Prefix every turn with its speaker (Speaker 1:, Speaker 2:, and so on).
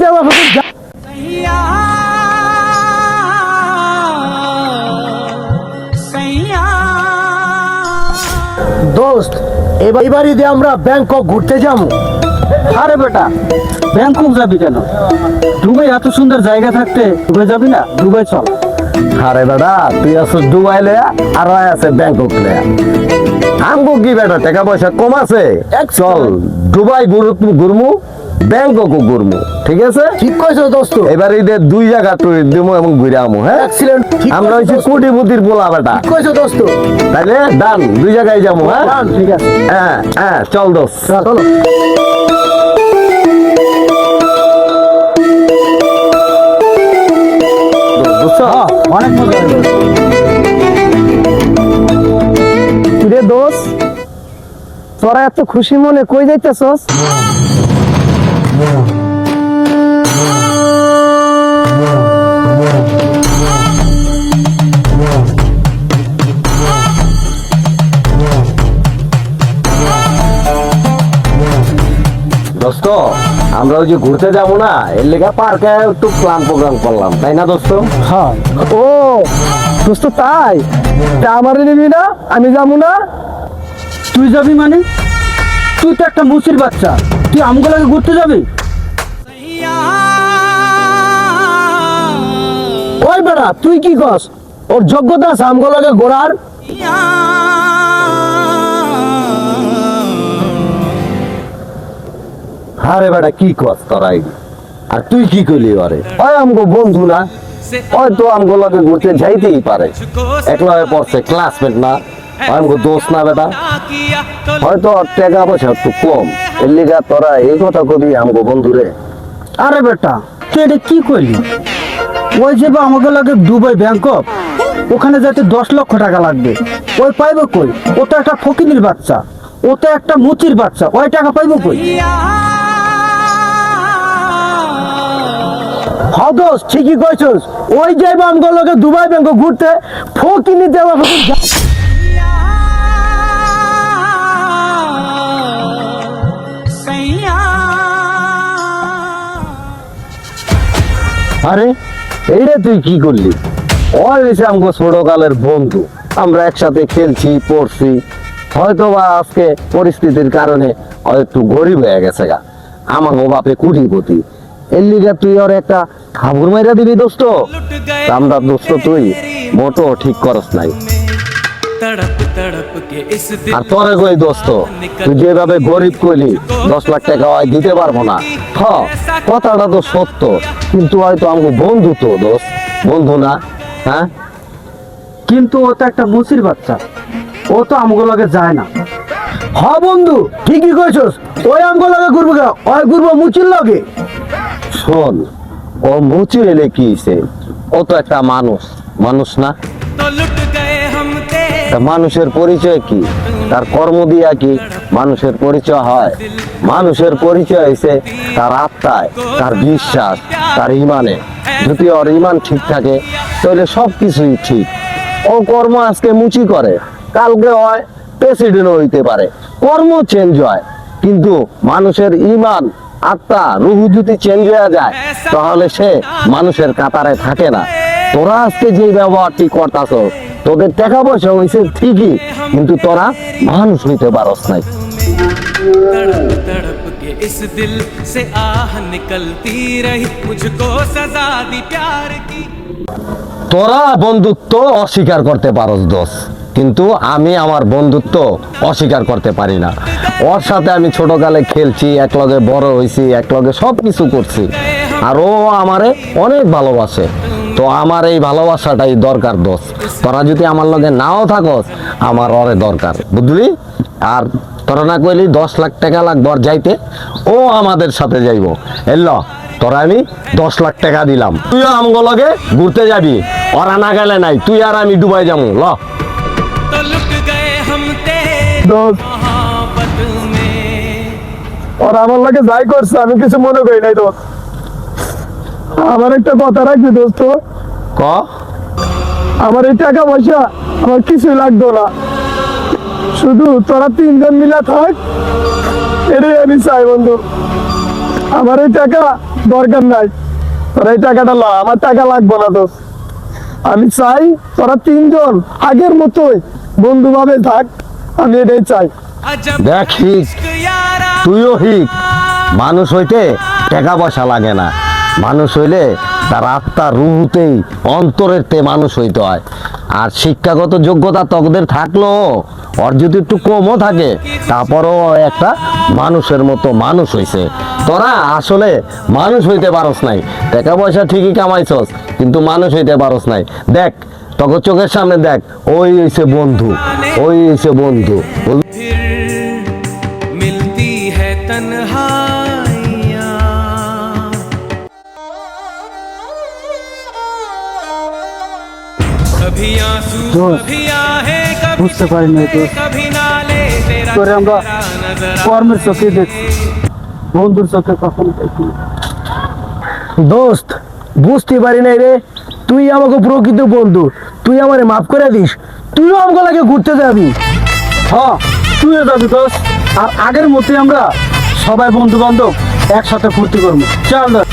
Speaker 1: দেওয়া দোস্ত, এবারই দিয়ে আমরা ব্যাংকক ঘুরতে যাবো।
Speaker 2: আরে বেটা, ব্যাংকক যাবি কেন? দুবাই এত সুন্দর জায়গা থাকতে দুবাই যাবি না? দুবাই চল।
Speaker 1: আরে বেটা, তুই আছো দুবাই লয়া আর আছে ব্যাংকক লয়া। আমগো কি বেটা টাকা পয়সা কম আছে, চল দুবাই ঘুরমু, ব্যাংকক ঘুরমু, ঠিক আছে?
Speaker 2: ঠিক কইছো দোস্ত।
Speaker 1: এবার ঈদের 2 জায়গা ট্যুর দিমু এবং ঘুরে আমু। হ্যাঁ,
Speaker 2: এক্সিলেন্ট।
Speaker 1: আমরা হচ্ছে কোটিপতির পোলা বেটা।
Speaker 2: ঠিক কইছো দোস্ত।
Speaker 1: তাইলে ডান, 2 জায়গায় যাবো। হ্যাঁ
Speaker 2: ঠিক আছে।
Speaker 1: হ্যাঁ হ্যাঁ, চল দোস্ত,
Speaker 2: চলো। অনেক মজা হবে।
Speaker 1: রে দোস্ত, তোরা এত খুশি মনে কই যাইতেছস? দোস্ত, আমরা ওই যে ঘুরতে যাবো না, এর লেগে পার্কে একটু প্ল্যান প্রোগ্রাম করলাম, তাই না দোস্ত?
Speaker 2: হ্যাঁ। ও দোস্ত, তাই? তা আমারে নিবি না? আমি যাবো না? তুই যাবি মানে? তুই তো একটা মুচির বাচ্চা, তুই আমগুলাকে ঘুরতে যাবি? ওই বেড়া, তুই কি কস? ওর যোগ্যতা আছে আমগুলাকে ঘোরার?
Speaker 1: আরে বেটা, কি কস তোরাই? আর তুই কি করলি? আরে ওই আমগো বন্ধু না, হয়তো আমগুলোকে ঘুরতে যাইতেই পারে, একলা পড়ছে, ক্লাসমেট না, আমগো দোস্ত না বেটা, হয়তো টাকা পয়সা একটু কম, এর লিগা তোরা এই কথা কবি আমগো বন্ধুরে?
Speaker 2: আরে বেটা, তুই এটা কি করলি? ওই যে আমাকে লাগে দুবাই ব্যাংকক, ওখানে যেতে 10 লক্ষ টাকা লাগবে। ওই পাইবো কই? ও তো একটা ফকিনির বাচ্চা, ও তো একটা মুচির বাচ্চা, ওই টাকা পাইবো কই?
Speaker 1: হদস, ঠিকই কইছস, ওই যাইবা আমগুলোকে দুবাই ব্যাংকক ঘুরতে, ফকিনি দেওয়া আরে এইটা তুই কি করলি? ওই হয়েছে আমগো ছোটকালের বন্ধু, আমরা একসাথে খেলছি পড়ছি, হয়তো বা আজকে পরিস্থিতির কারণে একটু গরিব হয়ে গেছে গা, আমার বাপে কোটিপতি, এর লিগে তুই ওর একটা খাবুর মাইরা দিবি দোস্ত? আমরা দোস্ত তুই মোটো ঠিক করস নাই। আর তোরে কই দোস্ত, তুই যেভাবে গরিব কইলি 10 লাখ টাকা হয় দিতে পারবো না, কথাটা তো সত্য, কিন্তু হয়তো আমাকে বন্ধু তো দোস্ত, বন্ধু না? হ্যাঁ,
Speaker 2: কিন্তু ও তো একটা মুচির বাচ্চা, ও তো আমগুলোকে যায় না।
Speaker 1: হ্যাঁ বন্ধু, ঠিকই কইছস, ওই আমগুলোকে ঘুরবো গা, ওই ঘুরবো মুচির লগে। শোন, ও মুচি এলে কি হইছে? ও তো একটা মানুষ, মানুষ না? মানুষের পরিচয় কি? তার কর্ম দিয়া কি মানুষের পরিচয় হয়? মানুষের পরিচয় হইছে তার আত্মায়, তার বিশ্বাস, তার ইমানে। যদি ওর ইমান ঠিক থাকে তাহলে সবকিছুই ঠিক। ও কর্ম আজকে মুচি করে, কালকে হয় প্রেসিডেন্ট হইতে পারে, কর্ম চেঞ্জ হয়, কিন্তু মানুষের ইমান, আত্মা, রুহু যদি চেঞ্জ হয়ে যায় তাহলে সে মানুষের কাতারে থাকে না। তোরা আজকে যে ব্যবহারটি করতাছ, তোদের টাকা পয়সা হয়েছে ঠিকই, কিন্তু তোরা মানুষ হইতে পারস নাই।
Speaker 3: तड़प तड़प के इस दिल से आह निकलती रही, मुझको सजा दी प्यार की।
Speaker 1: তোরা বন্ধুত্ব অস্বীকার করতে পারস দোস্ত, কিন্তু আমি আমার বন্ধুত্ব অস্বীকার করতে পারি না। ওর সাথে আমি ছোটকালে খেলছি, একলগে বড় হয়েছি, একলগে সব কিছু করছি, আর ও আমারে অনেক ভালোবাসে। তো আমার এই ভালোবাসাটাই দরকার দোস্ত। তোরা যদি আমার লগে নাও থাকস, আমার ওরে দরকার, বুঝলি? আর তোরা না কইলি 10 লাখ টাকা লাগবে ওর যাইতে, ও আমাদের সাথে যাইব। এল তোরা আমি 10 লাখ টাকা দিলাম, তুইও আমগো লগে ঘুরতে যাবি, ওরা না গেলে নাই, তুই আর আমি দুবাই যাবো। ল
Speaker 3: तो लुट गए हम तेरी मोहब्बत में।
Speaker 2: ওরা আমার লাগে যাই করছে আমি কিছু মনে করি নাই দোস্ত। আমার একটা কথা রাখবি দোস্ত,
Speaker 1: ক
Speaker 2: আমার এই টাকা পয়সা আমার কিছুই লাগতো না, শুধু তোরা 3 জন মিলা থাক, এটাই আমি চাই বন্ধু। আমার এই টাকা
Speaker 4: দরকার নাই, তোরা এই টাকাটা ল, আমার টাকা লাগবে না দোস্ত। আমি চাই তোরা তিনজন আগের মতোই বন্ধু ভাবে থাক, আমি এটাই চাই।
Speaker 3: अजब
Speaker 1: দেখ হিক,
Speaker 3: इश्क यारा
Speaker 1: তুইও হিক, মানুষ হইতে টাকা পয়সা লাগে না, মানুষ হইলে তার আত্মার রুহুতেই অন্তরেরতে মানুষ হইতে হয়। আর শিক্ষাগত যোগ্যতা তোদের থাকলো, ওর যদি একটু কমও থাকে তারপরও ও একটা মানুষের মতো মানুষ হইছে। তোরা আসলে মানুষ হইতে পারস নাই, টাকা পয়সা ঠিকই কামাইছস কিন্তু মানুষ হইতে পারস নাই। দেখ তোকে চোখের সামনে দেখ, ওই হইছে বন্ধু, ওই হইছে বন্ধু।
Speaker 3: फिर मिलती है तन्हाइयाँ कभी आंसू
Speaker 2: दोस्त,
Speaker 3: कभी आहे कभी
Speaker 2: বুঝতে পারি নাই দোস্ত।
Speaker 3: कभी नाले तेरा
Speaker 2: তোরে আমরা
Speaker 3: चेहरा नजर
Speaker 2: কর্মের চোখে দেখছি, বন্ধুর চোখে কখনো দেখি।
Speaker 4: দোস্ত বুঝতে পারি নাই রে, তুই আমাকে প্রকৃত বন্ধু, তুই আমারে মাফ করে দিস, তুইও আমাকে লাগে ঘুরতে যাবি।
Speaker 2: হ্যাঁ, তুইও যাবি দোস্ত। আর আগের মতোই আমরা সবাই বন্ধু বান্ধব একসাথে ফুর্তি করবো। চল দোস্ত।